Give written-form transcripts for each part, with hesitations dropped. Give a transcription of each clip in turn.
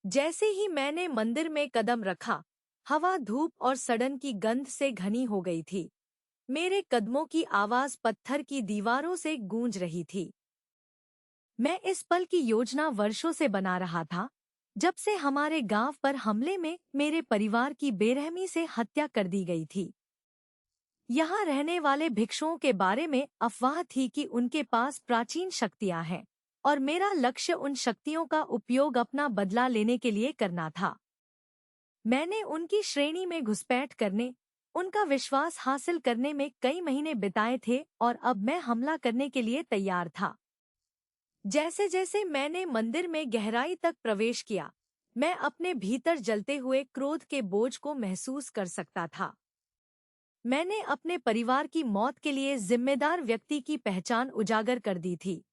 जैसे ही मैंने मंदिर में कदम रखा, हवा धूप और सड़न की गंध से घनी हो गई थी। मेरे कदमों की आवाज पत्थर की दीवारों से गूंज रही थी। मैं इस पल की योजना वर्षों से बना रहा था, जब से हमारे गांव पर हमले में मेरे परिवार की बेरहमी से हत्या कर दी गई थी। यहाँ रहने वाले भिक्षुओं के बारे में अफवाह थी कि उनके पास प्राचीन शक्तियां हैं, और मेरा लक्ष्य उन शक्तियों का उपयोग अपना बदला लेने के लिए करना था। मैंने उनकी श्रेणी में घुसपैठ करने, उनका विश्वास हासिल करने में कई महीने बिताए थे और अब मैं हमला करने के लिए तैयार था। जैसे जैसे मैंने मंदिर में गहराई तक प्रवेश किया, मैं अपने भीतर जलते हुए क्रोध के बोझ को महसूस कर सकता था। मैंने अपने परिवार की मौत के लिए जिम्मेदार व्यक्ति की पहचान उजागर कर दी थी।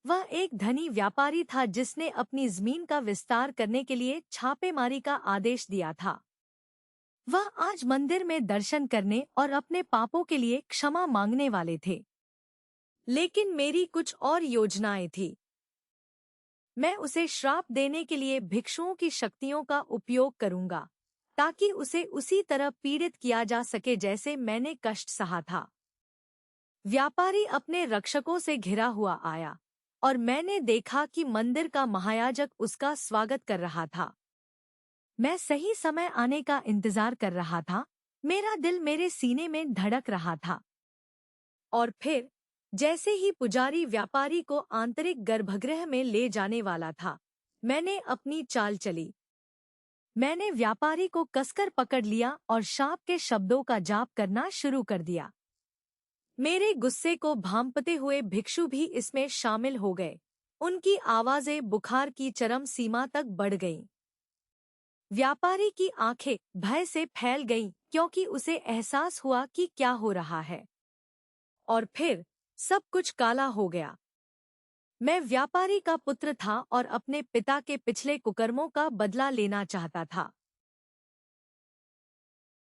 वह एक धनी व्यापारी था जिसने अपनी जमीन का विस्तार करने के लिए छापेमारी का आदेश दिया था। वह आज मंदिर में दर्शन करने और अपने पापों के लिए क्षमा मांगने वाले थे। लेकिन मेरी कुछ और योजनाएं थी। मैं उसे श्राप देने के लिए भिक्षुओं की शक्तियों का उपयोग करूंगा, ताकि उसे उसी तरह पीड़ित किया जा सके जैसे मैंने कष्ट सहा था। व्यापारी अपने रक्षकों से घिरा हुआ आया, और मैंने देखा कि मंदिर का महायाजक उसका स्वागत कर रहा था। मैं सही समय आने का इंतजार कर रहा था, मेरा दिल मेरे सीने में धड़क रहा था। और फिर, जैसे ही पुजारी व्यापारी को आंतरिक गर्भगृह में ले जाने वाला था, मैंने अपनी चाल चली। मैंने व्यापारी को कसकर पकड़ लिया और शाप के शब्दों का जाप करना शुरू कर दिया। मेरे गुस्से को भांपते हुए भिक्षु भी इसमें शामिल हो गए। उनकी आवाजें बुखार की चरम सीमा तक बढ़ गईं। व्यापारी की आंखें भय से फैल गईं, क्योंकि उसे एहसास हुआ कि क्या हो रहा है। और फिर सब कुछ काला हो गया। मैं व्यापारी का पुत्र था और अपने पिता के पिछले कुकर्मों का बदला लेना चाहता था।